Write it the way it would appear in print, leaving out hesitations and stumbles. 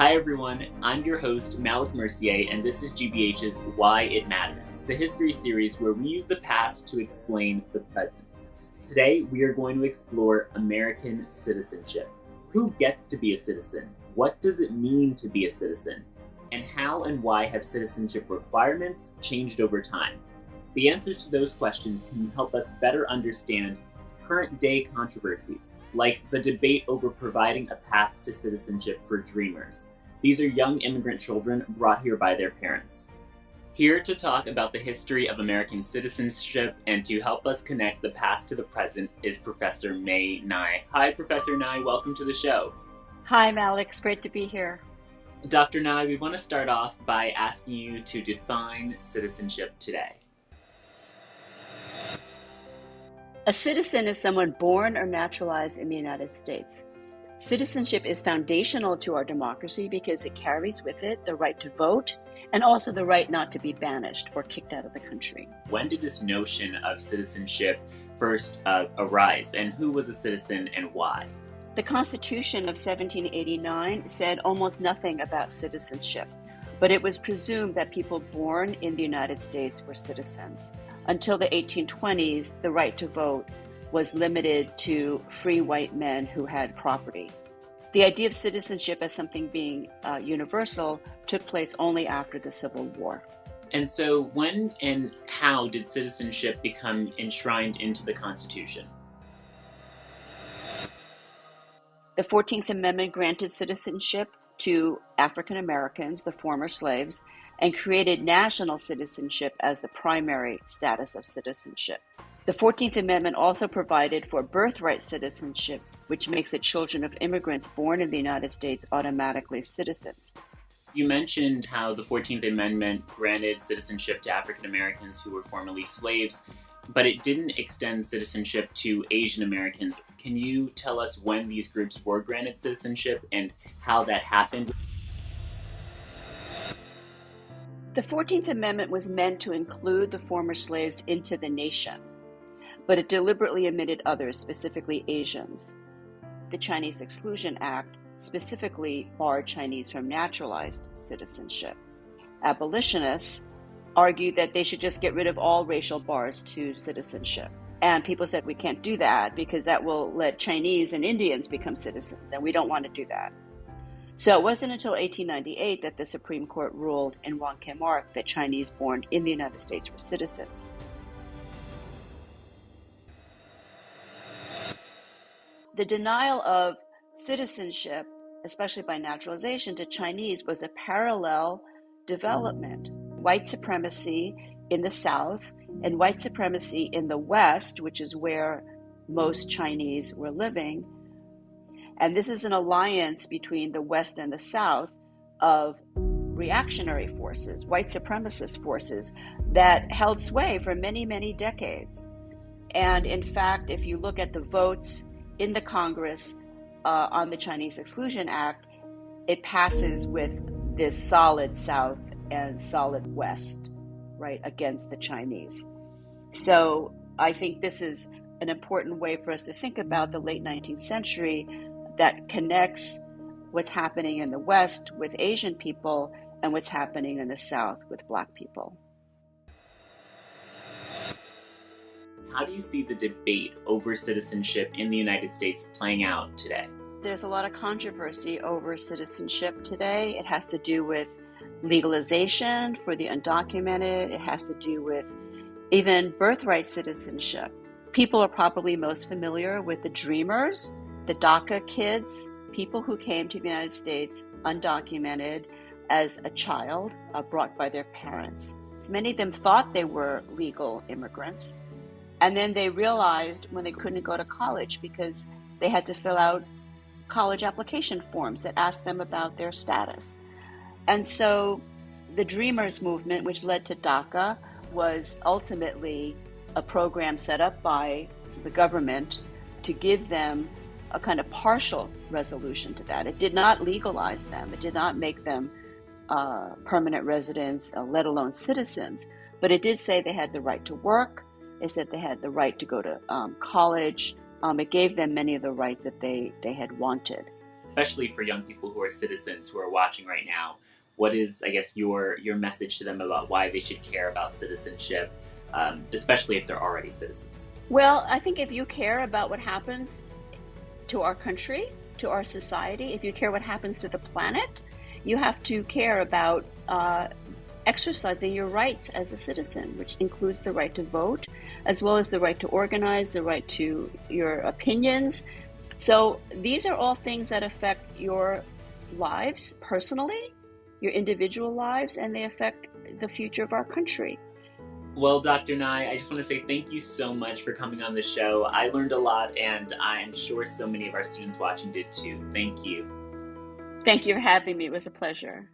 Hi everyone, I'm your host, Malick Mercier, and this is GBH's Why It Matters, the history series where we use the past to explain the present. Today, we are going to explore American citizenship. Who gets to be a citizen? What does it mean to be a citizen? And how and why have citizenship requirements changed over time? The answers to those questions can help us better understand current-day controversies, like the debate over providing a path to citizenship for dreamers. These are young immigrant children brought here by their parents. Here to talk about the history of American citizenship and to help us connect the past to the present is Professor Mae Ngai. Hi, Professor Ngai, welcome to the show. Hi, Malick, it's great to be here. Dr. Ngai, we want to start off by asking you to define citizenship today. A citizen is someone born or naturalized in the United States. Citizenship is foundational to our democracy because it carries with it the right to vote and also the right not to be banished or kicked out of the country. When did this notion of citizenship first arise, and who was a citizen and why? The Constitution of 1789 said almost nothing about citizenship, but it was presumed that people born in the United States were citizens. Until the 1820s, the right to vote was limited to free white men who had property. The idea of citizenship as something being universal took place only after the Civil War. And so when and how did citizenship become enshrined into the Constitution? The 14th Amendment granted citizenship to African Americans, the former slaves, and created national citizenship as the primary status of citizenship. The 14th Amendment also provided for birthright citizenship, which makes it children of immigrants born in the United States automatically citizens. You mentioned how the 14th Amendment granted citizenship to African Americans who were formerly slaves, but it didn't extend citizenship to Asian Americans. Can you tell us when these groups were granted citizenship and how that happened? The 14th Amendment was meant to include the former slaves into the nation, but it deliberately omitted others, specifically Asians. The Chinese Exclusion Act specifically barred Chinese from naturalized citizenship. Abolitionists argued that they should just get rid of all racial bars to citizenship. And people said we can't do that because that will let Chinese and Indians become citizens, and we don't want to do that. So it wasn't until 1898 that the Supreme Court ruled in Wong Kim Ark that Chinese born in the United States were citizens. The denial of citizenship, especially by naturalization, to Chinese was a parallel development. White supremacy in the South and white supremacy in the West, which is where most Chinese were living. And this is an alliance between the West and the South of reactionary forces, white supremacist forces that held sway for many, many decades. And in fact, if you look at the votes in the Congress on the Chinese Exclusion Act, it passes with this solid South and solid West, right, against the Chinese. So I think this is an important way for us to think about the late 19th century that connects what's happening in the West with Asian people and what's happening in the South with Black people. How do you see the debate over citizenship in the United States playing out today? There's a lot of controversy over citizenship today. It has to do with legalization for the undocumented. It has to do with even birthright citizenship. People are probably most familiar with the Dreamers, the DACA kids, people who came to the United States undocumented as a child, brought by their parents. Many of them thought they were legal immigrants. And then they realized when they couldn't go to college because they had to fill out college application forms that asked them about their status. And so the Dreamers movement, which led to DACA, was ultimately a program set up by the government to give them a kind of partial resolution to that. It did not legalize them. It did not make them permanent residents, let alone citizens. But it did say they had the right to work. It said they had the right to go to college. It gave them many of the rights that they had wanted. especially for young people who are citizens who are watching right now, what is, I guess, your message to them about why they should care about citizenship, especially if they're already citizens? Well, I think if you care about what happens to our country, to our society, if you care what happens to the planet, you have to care about exercising your rights as a citizen, which includes the right to vote, as well as the right to organize, the right to your opinions. So these are all things that affect your lives personally, your individual lives, and they affect the future of our country. Well, Dr. Ngai, I just want to say thank you so much for coming on the show. I learned a lot, and I am sure so many of our students watching did too. Thank you. Thank you for having me. It was a pleasure.